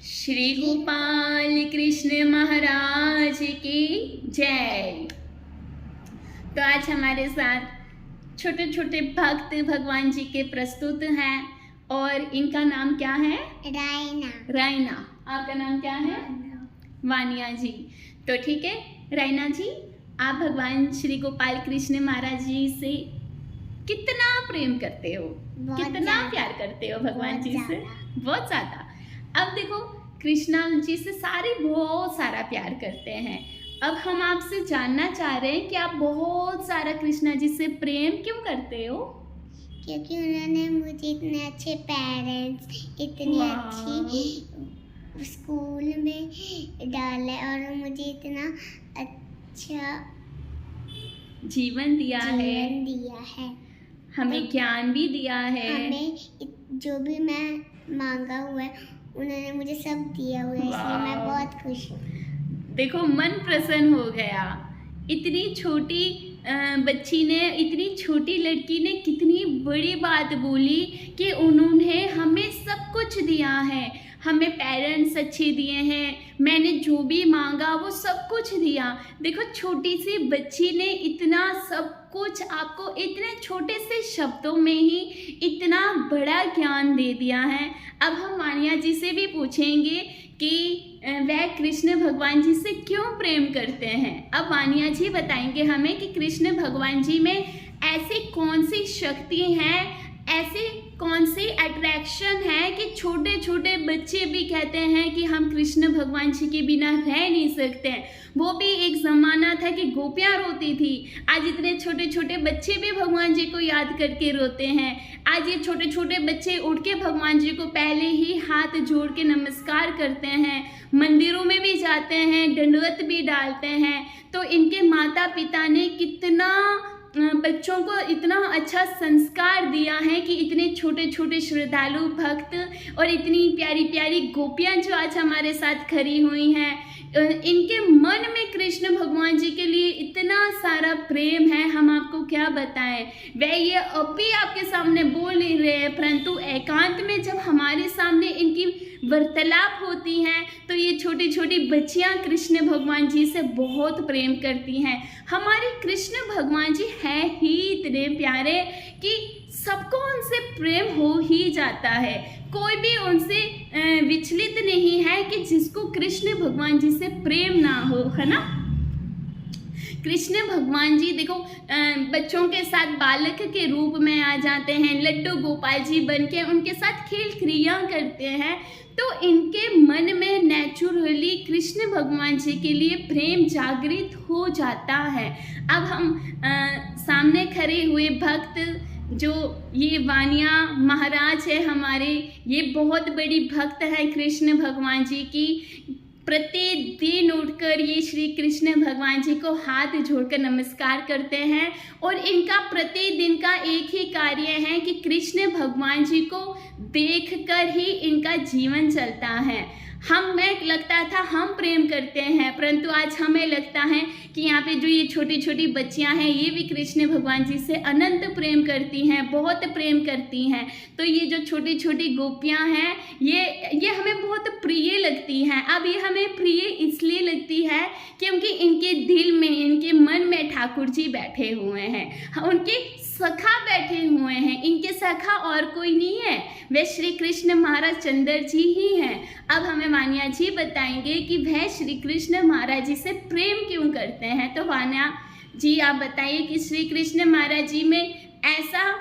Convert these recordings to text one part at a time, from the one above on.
श्री गोपाल कृष्ण महाराज की जय। तो आज हमारे साथ छोटे छोटे भक्त भगवान जी के प्रस्तुत हैं और इनका नाम क्या है? रायना। रायना। आपका नाम क्या है? वानिया जी। तो ठीक है रायना जी, आप भगवान श्री गोपाल कृष्ण महाराज जी से कितना प्रेम करते हो? कितना प्यार करते हो भगवान जी से? बहुत ज़्यादा। अब देखो कृष्णा जी से सारे बहुत सारा प्यार करते हैं। अब हम आपसे जानना चाह रहे हैं कि आप बहुत सारा कृष्णा जी से प्रेम क्यों करते हो? क्योंकि उन्होंने मुझे इतने अच्छे पेरेंट्स, इतनी अच्छी स्कूल में डाला और मुझे इतना अच्छा जीवन दिया है, हमें ज्ञान भी दिया है, हमें जो भी मैं मांगा हुआ है उन्होंने मुझे सब दिया हुआ है, इसलिए मैं बहुत खुश हूँ। देखो मन प्रसन्न हो गया। इतनी छोटी बच्ची ने, इतनी छोटी लड़की ने कितनी बड़ी बात बोली कि उन्होंने हमें सब कुछ दिया है, हमें पेरेंट्स अच्छे दिए हैं, मैंने जो भी मांगा वो सब कुछ दिया। देखो छोटी सी बच्ची ने इतना सब कुछ आपको इतने छोटे से शब्दों में ही इतना बड़ा ज्ञान दे दिया है। अब हम वानिया जी से भी पूछेंगे कि वह कृष्ण भगवान जी से क्यों प्रेम करते हैं। अब वानिया जी बताएंगे हमें कि कृष्ण भगवान जी में ऐसी कौन सी शक्ति हैं, ऐसे कौन सी अट्रैक्शन है कि छोटे छोटे बच्चे भी कहते हैं कि हम कृष्ण भगवान जी के बिना रह नहीं सकते। वो भी एक ज़माना था कि गोपियाँ रोती थी, आज इतने छोटे छोटे बच्चे भी भगवान जी को याद करके रोते हैं। आज ये छोटे छोटे बच्चे उठ के भगवान जी को पहले ही हाथ जोड़ के नमस्कार करते हैं, मंदिरों में भी जाते हैं, दंडवत भी डालते हैं। तो इनके माता पिता ने कितना बच्चों को इतना अच्छा संस्कार दिया है कि इतने छोटे छोटे श्रद्धालु भक्त और इतनी प्यारी प्यारी गोपियाँ जो आज हमारे साथ खड़ी हुई हैं, इनके मन में कृष्ण भगवान जी के लिए इतना सारा प्रेम है, हम आपको क्या बताएं। वह ये अब भी आपके सामने बोल नहीं रहे हैं, परंतु एकांत में जब हमारे सामने इनकी वार्तालाप होती हैं तो ये छोटी छोटी बच्चियां कृष्ण भगवान जी से बहुत प्रेम करती हैं। हमारे कृष्ण भगवान जी हैं ही इतने प्यारे कि सबको उनसे प्रेम हो ही जाता है। कोई भी उनसे विचलित नहीं है कि जिसको कृष्ण भगवान जी से प्रेम ना हो, है ना। कृष्ण भगवान जी देखो बच्चों के साथ बालक के रूप में आ जाते हैं, लड्डू गोपाल जी बन के उनके साथ खेल क्रिया करते हैं। तो इनके मन में नेचुरली कृष्ण भगवान जी के लिए प्रेम जागृत हो जाता है। अब हम सामने खड़े हुए भक्त जो ये वानिया महाराज है हमारे, ये बहुत बड़ी भक्त है कृष्ण भगवान जी की। प्रतिदिन उठकर ये श्री कृष्ण भगवान जी को हाथ जोड़कर नमस्कार करते हैं और इनका प्रतिदिन का एक ही कार्य है कि कृष्ण भगवान जी को देखकर ही इनका जीवन चलता है। हमें लगता था हम प्रेम करते हैं, परंतु आज हमें लगता है कि यहाँ पे जो ये छोटी छोटी बच्चियाँ हैं ये भी कृष्ण भगवान जी से अनंत प्रेम करती हैं, बहुत प्रेम करती हैं। तो ये जो छोटी छोटी गोपियाँ हैं ये हमें बहुत प्रिय लगती हैं। अब ये हमें प्रिय इसलिए लगती है क्योंकि इनके दिल में, इनके मन में ठाकुर जी बैठे हुए हैं, उनके सखा बैठे हुए हैं। इनके सखा और कोई नहीं है, वे श्री कृष्ण महाराज चंद्र जी ही हैं। अब हमें वानिया जी बताएंगे कि वह श्री कृष्ण महाराज जी से प्रेम क्यों करते हैं। तो वानिया जी आप बताइए कि श्री कृष्ण महाराज जी में ऐसा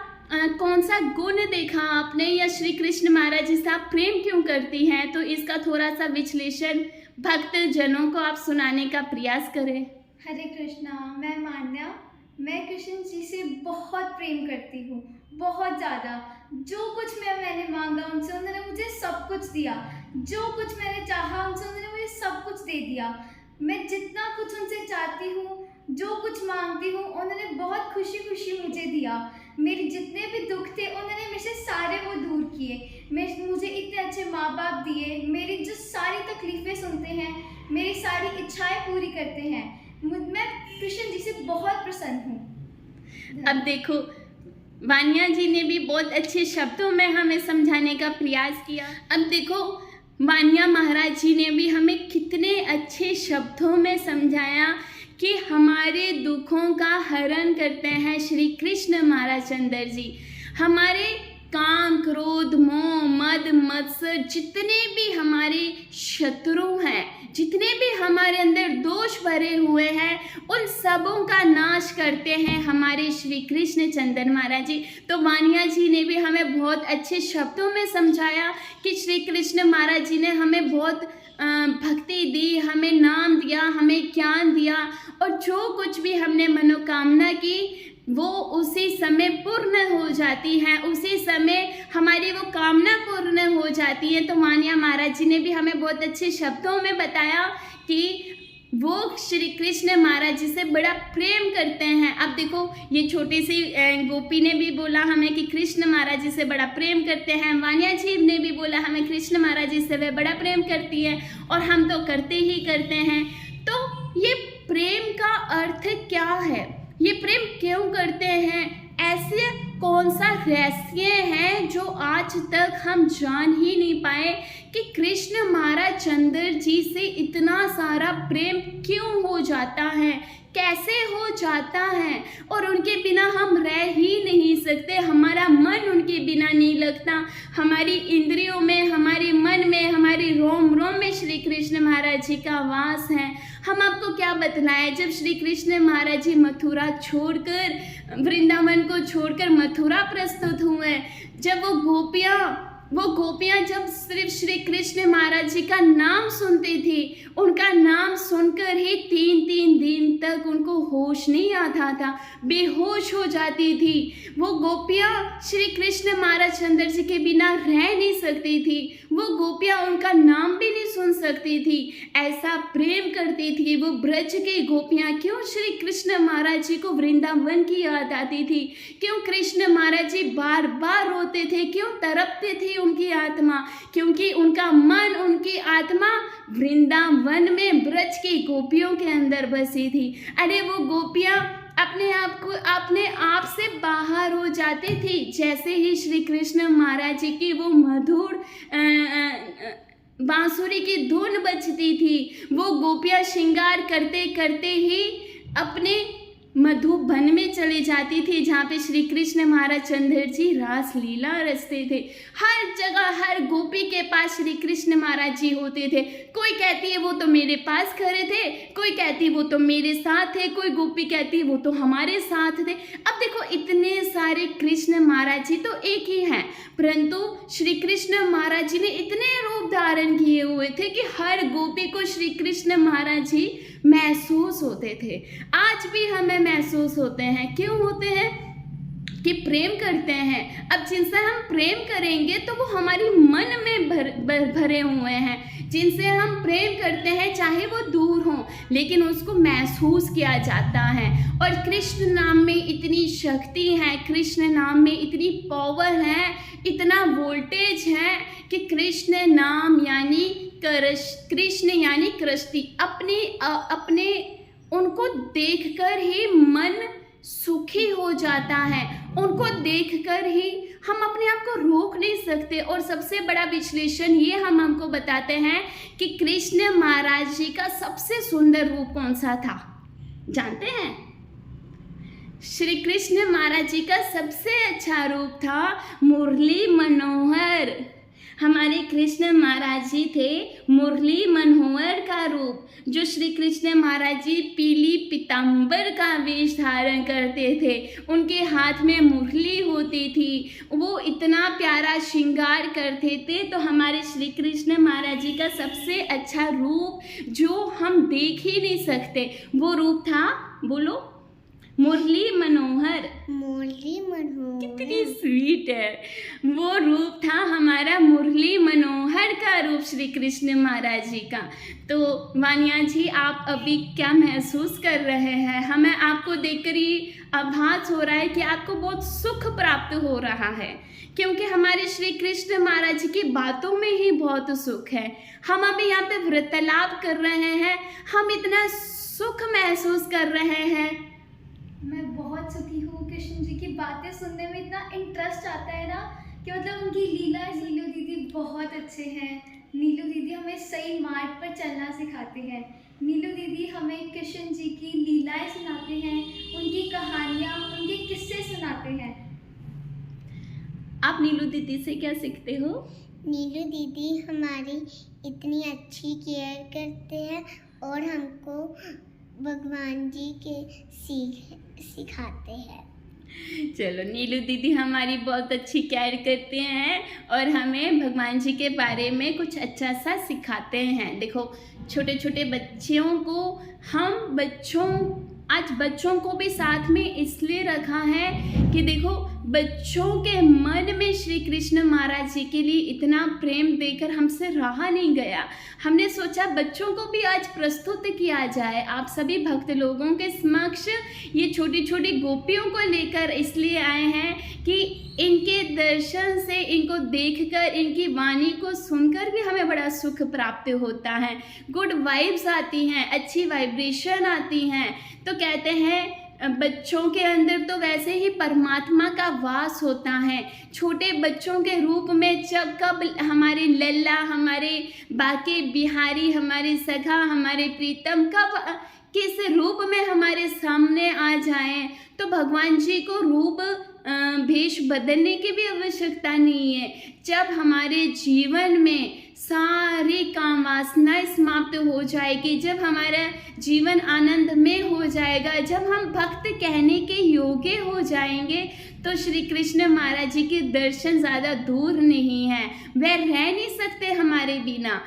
कौन सा गुण देखा आपने, या श्री कृष्ण महाराज जी से आप प्रेम क्यों करती हैं। तो इसका थोड़ा सा विश्लेषण भक्त जनों को आप सुनाने का प्रयास करें। हरे कृष्णा। मैं मान्या, मैं कृष्ण जी से बहुत प्रेम करती हूँ, बहुत ज़्यादा। जो कुछ मैंने मांगा उनसे उन्होंने मुझे सब कुछ दिया, जो कुछ मैंने चाहा उनसे उन्होंने मुझे सब कुछ दे दिया। मैं जितना कुछ उनसे चाहती हूँ, जो कुछ मांगती हूँ, उन्होंने बहुत खुशी खुशी मुझे दिया। मेरे जितने भी दुख थे उन्होंने मेरे से सारे वो दूर किए। मुझे इतने अच्छे माँ बाप दिए, मेरी जो सारी तकलीफ़ें सुनते हैं, मेरी सारी इच्छाएं पूरी करते हैं। मैं कृष्ण जी से बहुत प्रसन्न हूँ। अब देखो वानिया जी ने भी बहुत अच्छे शब्दों में हमें समझाने का प्रयास किया। अब देखो वानिया महाराज जी ने भी हमें कितने अच्छे शब्दों में समझाया कि हमारे दुखों का हरण करते हैं श्री कृष्ण महाराज चंद्र जी। हमारे काम, क्रोध, मोह, मद, मत्सर, जितने भी हमारे शत्रु हैं, जितने भी हमारे अंदर दोष भरे हुए हैं, उन सबों का नाश करते हैं हमारे श्री कृष्ण चंद्र महाराज जी। तो वानिया जी ने भी हमें बहुत अच्छे शब्दों में समझाया कि श्री कृष्ण महाराज जी ने हमें बहुत भक्ति दी, हमें नाम दिया, हमें ज्ञान दिया, और जो कुछ भी हमने मनोकामना की वो उसी समय पूर्ण हो जाती है, उसी समय हमारी वो कामना पूर्ण हो जाती है। तो वानिया महाराज जी ने भी हमें बहुत अच्छे शब्दों में बताया कि वो श्री कृष्ण महाराज जी से बड़ा प्रेम करते हैं। अब देखो, ये छोटी सी गोपी ने भी बोला हमें कि कृष्ण महाराज जी से बड़ा प्रेम करते हैं, वानिया जी ने भी बोला हमें कृष्ण महाराज जी से वे बड़ा प्रेम करती है, और हम तो करते ही करते हैं। तो ये प्रेम का अर्थ क्या है, ये प्रेम क्यों करते हैं, ऐसे कौन सा रहस्य है जो आज तक हम जान ही नहीं पाए कि कृष्ण महाराज चंद्र जी से इतना सारा प्रेम क्यों हो जाता है, कैसे हो जाता है, और उनके बिना हम रह ही नहीं सकते। हमारा मन उनके बिना नहीं लगता, हमारी इंद्रियों में, हमारे मन में, हमारे रोम रोम में श्री कृष्ण महाराज जी का वास है। हम आपको क्या बतलाएं, जब श्री कृष्ण महाराज जी मथुरा छोड़कर, वृंदावन को छोड़कर मथुरा प्रस्तुत हुए, जब वो गोपियाँ जब सिर्फ श्री कृष्ण महाराज जी का नाम सुनती थी, उनका नाम सुनकर ही 3-3 दिन तक उनको होश नहीं आता था, बेहोश हो जाती थी। वो गोपियाँ श्री कृष्ण महाराज चंद्र जी के बिना रह नहीं सकती थी, वो गोपियाँ उनका नाम भी नहीं सुन सकती थी, ऐसा प्रेम करती थी वो ब्रज की गोपियाँ। क्यों श्री कृष्ण महाराज जी को वृंदावन की याद आती थी, क्यों कृष्ण महाराज जी बार बार रोते थे, क्यों तड़पते थे उनकी आत्मा, क्योंकि उनका मन, उनकी आत्मा वृंदावन में ब्रज की गोपियों के अंदर बसी थी। अरे वो गोपियाँ अपने आप से बाहर हो जाती थी जैसे ही श्री कृष्ण महाराज जी की वो मधुर बांसुरी की धुन बजती थी, वो गोपियाँ श्रृंगार करते करते ही अपने मधुबन में चली जाती थी, जहाँ पे श्री कृष्ण महाराज चंद्र जी रास लीला रचते थे। हर जगह, हर गोपी के पास श्री कृष्ण महाराज जी होते थे। कोई कहती है वो तो मेरे पास खड़े थे, कोई कहती वो तो मेरे साथ थे, कोई गोपी कहती वो तो हमारे साथ थे। अब देखो, इतने सारे कृष्ण महाराज जी तो एक ही हैं, परंतु श्री कृष्ण महाराज जी ने इतने रूप धारण किए हुए थे कि हर गोपी को श्री कृष्ण महाराज जी महसूस होते थे। आज भी हमें महसूस होते हैं। क्यों होते हैं? कि प्रेम करते हैं। अब जिनसे हम प्रेम करेंगे तो वो हमारी मन में भरे हुए हैं। जिनसे हम प्रेम करते हैं चाहे वो दूर हों, लेकिन उसको महसूस किया जाता है। और कृष्ण नाम में इतनी शक्ति है, कृष्ण नाम में इतनी पावर है, इतना वोल्टेज है कि कृष्ण नाम यानी कृष्ण यानी कृष्टि। अपने उनको देखकर ही मन सुखी हो जाता है, उनको देखकर ही हम अपने आप को रोक नहीं सकते। और सबसे बड़ा विश्लेषण ये हम हमको बताते हैं कि कृष्ण महाराज जी का सबसे सुंदर रूप कौन सा था, जानते हैं? श्री कृष्ण महाराज जी का सबसे अच्छा रूप था मुरली मनोहर। हमारे कृष्ण महाराज जी थे मुरली मनोहर का रूप। जो श्री कृष्ण महाराज जी पीली पीताम्बर का वेश धारण करते थे, उनके हाथ में मुरली होती थी, वो इतना प्यारा श्रृंगार करते थे। तो हमारे श्री कृष्ण महाराज जी का सबसे अच्छा रूप जो हम देख ही नहीं सकते, वो रूप था, बोलो, मुरली मनोहर। मुरली मनोहर कितनी स्वीट है। वो रूप था हमारा मुरली मनोहर का रूप श्री कृष्ण महाराज जी का। तो वानिया जी, आप अभी क्या महसूस कर रहे हैं? हमें आपको देखकर ही आभास हो रहा है कि आपको बहुत सुख प्राप्त हो रहा है, क्योंकि हमारे श्री कृष्ण महाराज जी की बातों में ही बहुत सुख है। हम अभी यहाँ पे वार्तालाप कर रहे हैं, हम इतना सुख महसूस कर रहे हैं। मैं बहुत सुखी हूँ। कृष्ण जी की बातें सुनने में इतना इंटरेस्ट आता है ना कि मतलब उनकी लीला, नीलू दीदी बहुत अच्छे हैं। नीलू सही मार्ग पर चलना सिखाते हैं। नीलू दीदी हमें कृष्ण जी की लीलाएं सुनाते हैं, उनकी कहानियाँ, उनके किस्से सुनाते हैं। आप नीलू दीदी से क्या सीखते हो? नीलू दीदी हमारी इतनी अच्छी केयर करते हैं और हमको भगवान जी के सिखाते हैं। चलो, नीलू दीदी हमारी बहुत अच्छी केयर करते हैं और हमें भगवान जी के बारे में कुछ अच्छा सा सिखाते हैं। देखो, छोटे छोटे बच्चों को आज बच्चों को भी साथ में इसलिए रखा है कि देखो, बच्चों के मन में श्री कृष्ण महाराज जी के लिए इतना प्रेम देकर हमसे रहा नहीं गया। हमने सोचा बच्चों को भी आज प्रस्तुत किया जाए आप सभी भक्त लोगों के समक्ष। ये छोटी छोटी गोपियों को लेकर इसलिए आए हैं कि इनके दर्शन से, इनको देखकर, इनकी वाणी को सुनकर भी हमें बड़ा सुख प्राप्त होता है। गुड वाइब्स आती हैं, अच्छी वाइब्रेशन आती हैं। तो कहते हैं बच्चों के अंदर तो वैसे ही परमात्मा का वास होता है। छोटे बच्चों के रूप में कब हमारे लल्ला, हमारे बाके बिहारी, हमारे सखा, हमारे प्रीतम कब किस रूप में हमारे सामने आ जाएं, तो भगवान जी को रूप भेष बदलने की भी आवश्यकता नहीं है। जब हमारे जीवन में सारी काम वासनाएं समाप्त हो जाएगी, जब हमारा जीवन आनंद में हो जाएगा, जब हम भक्त कहने के योग्य हो जाएंगे, तो श्री कृष्ण महाराज जी के दर्शन ज़्यादा दूर नहीं हैं। वह रह नहीं सकते हमारे बिना,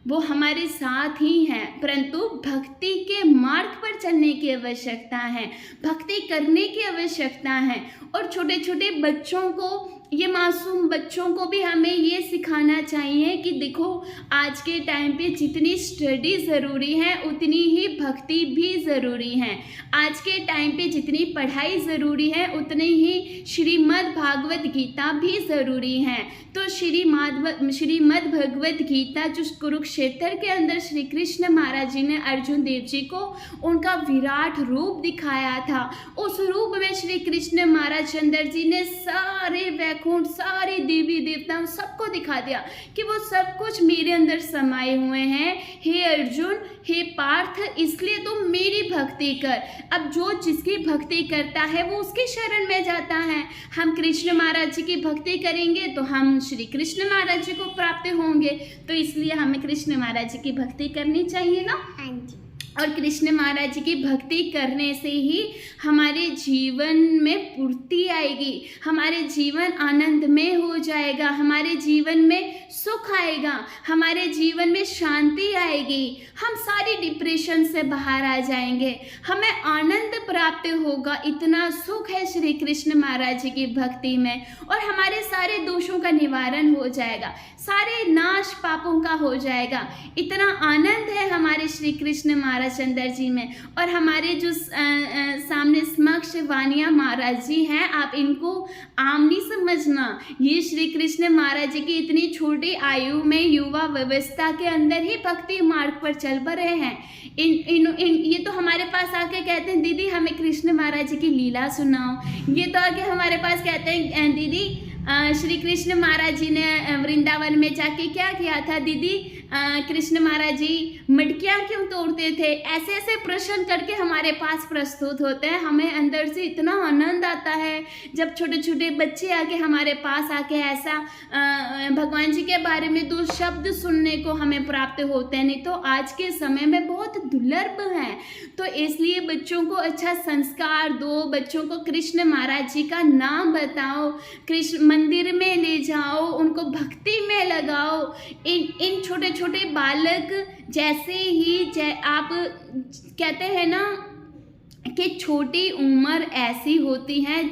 वो हमारे साथ ही हैं। परंतु भक्ति के मार्ग पर चलने की आवश्यकता है, भक्ति करने की आवश्यकता है। और छोटे छोटे बच्चों को, ये मासूम बच्चों को भी हमें ये सिखाना चाहिए कि देखो, आज के टाइम पे जितनी स्टडी ज़रूरी है उतनी ही भक्ति भी ज़रूरी है। आज के टाइम पे जितनी पढ़ाई ज़रूरी है उतनी ही श्रीमद् भागवत गीता भी ज़रूरी है। तो श्रीमद् भगवत गीता जो कुरुक्षेत्र के अंदर श्री कृष्ण महाराज जी ने अर्जुन देव जी को उनका विराट रूप दिखाया था, उस रूप में श्री कृष्ण महाराज चंद्र जी ने सारे वैकुंठ, सारे देवी देवताओं सबको दिखा दिया कि वो सब कुछ मेरे अंदर समाये हुए हैं। हे अर्जुन, हे पार्थ, इसलिए तुम मेरी भक्ति कर। अब जो जिसकी भक्ति करता है वो उसकी शरण में जाता है। हम कृष्ण महाराज जी की भक्ति करेंगे तो हम श्री कृष्ण महाराज जी को प्राप्त होंगे। तो इसलिए हमें कृष्ण महाराज जी की भक्ति करनी चाहिए ना। हाँ जी। और कृष्ण महाराज जी की भक्ति करने से ही हमारे जीवन में पूर्ति आएगी, हमारे जीवन आनंदमय हो जाएगा, हमारे जीवन में सुख आएगा, हमारे जीवन में शांति आएगी, हम सारी डिप्रेशन से बाहर आ जाएंगे, हमें आनंद प्राप्त होगा। इतना सुख है श्री कृष्ण महाराज जी की भक्ति में, और हमारे सारे दोषों का निवारण हो जाएगा, सारे नाश पापों का हो जाएगा। इतना आनंद है हमारे श्री कृष्ण महाराज चंद्र जी में। और हमारे जो सामने समक्ष वानिया महाराज जी हैं, आप इनको आम नहीं समझना। ये श्री कृष्ण महाराज जी की इतनी छोटी आयु में युवा व्यवस्था के अंदर ही भक्ति मार्ग पर चल रहे हैं। ये तो हमारे पास आके कहते हैं दीदी हमें कृष्ण महाराज जी की लीला सुनाओ। ये तो आके हमारे पास कहते हैं दीदी श्री कृष्ण महाराज जी ने वृंदावन में जाके क्या किया था, दीदी कृष्ण महाराज जी मटकियाँ क्यों तोड़ते थे। ऐसे ऐसे प्रश्न करके हमारे पास प्रस्तुत होते हैं। हमें अंदर से इतना आनंद आता है जब छोटे छोटे बच्चे आके हमारे पास आके ऐसा भगवान जी के बारे में दो शब्द सुनने को हमें प्राप्त होते हैं। नहीं तो आज के समय में बहुत दुर्लभ है। तो इसलिए बच्चों को अच्छा संस्कार दो, बच्चों को कृष्ण महाराज जी का नाम बताओ, कृष्ण मंदिर में ले जाओ, उनको भक्ति में लगाओ। इन छोटे छोटे बालक जैसे ही आप कहते हैं ना कि छोटी उम्र ऐसी होती है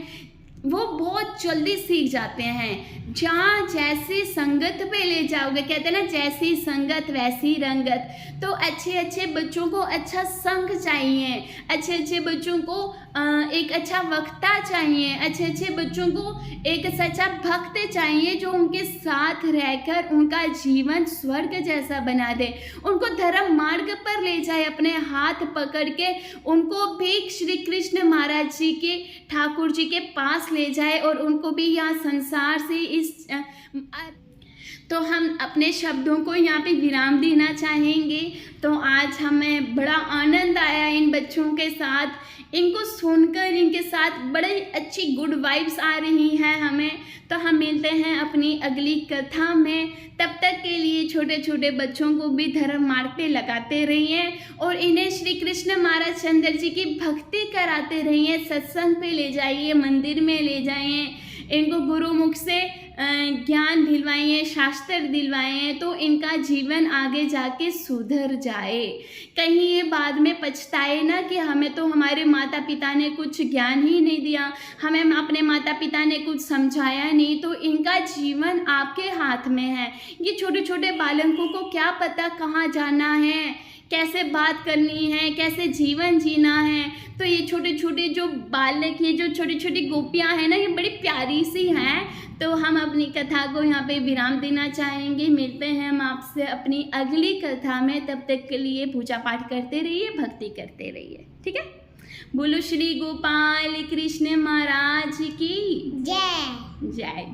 वो बहुत जल्दी सीख जाते हैं। जहाँ जैसी संगत पे ले जाओगे, कहते हैं ना जैसी संगत वैसी रंगत। तो अच्छे अच्छे बच्चों को अच्छा संग चाहिए, अच्छे अच्छे बच्चों को एक अच्छा वक्ता चाहिए, अच्छे अच्छे बच्चों को एक सच्चा भक्त चाहिए जो उनके साथ रहकर उनका जीवन स्वर्ग जैसा बना दे, उनको धर्म मार्ग पर ले जाए, अपने हाथ पकड़ के उनको भी श्री कृष्ण महाराज जी के ठाकुर जी के पास ले जाए और उनको भी यहाँ संसार से इस तो हम अपने शब्दों को यहाँ पे विराम देना चाहेंगे। तो आज हमें बड़ा आनंद आया इन बच्चों के साथ, इनको सुनकर इनके साथ बड़ी अच्छी गुड वाइब्स आ रही हैं हमें। तो हम मिलते हैं अपनी अगली कथा में। तब तक के लिए छोटे छोटे बच्चों को भी धर्म मार्ग पे लगाते रहिए और इन्हें श्री कृष्ण महाराज चंद्र जी की भक्ति कराते रहिए, सत्संग पे ले जाइए, मंदिर में ले जाइए, इनको गुरुमुख से ज्ञान दिलवाइए, शास्त्र दिलवाइए, तो इनका जीवन आगे जाके सुधर जाए। कहीं ये बाद में पछताए ना कि हमें तो हमारे माता पिता ने कुछ ज्ञान ही नहीं दिया, हमें अपने माता पिता ने कुछ समझाया नहीं। तो इनका जीवन आपके हाथ में है। ये छोटे छोटे बालकों को क्या पता कहाँ जाना है, कैसे बात करनी है, कैसे जीवन जीना है। तो ये छोटे छोटे जो बालक, ये जो छोटी छोटी गोपियाँ हैं ना, ये बड़ी प्यारी सी हैं। तो हम अपनी कथा को यहाँ पे विराम देना चाहेंगे। मिलते हैं हम आपसे अपनी अगली कथा में। तब तक के लिए पूजा पाठ करते रहिए, भक्ति करते रहिए, ठीक है। बोलो श्री गोपाल कृष्ण महाराज की जय। जय।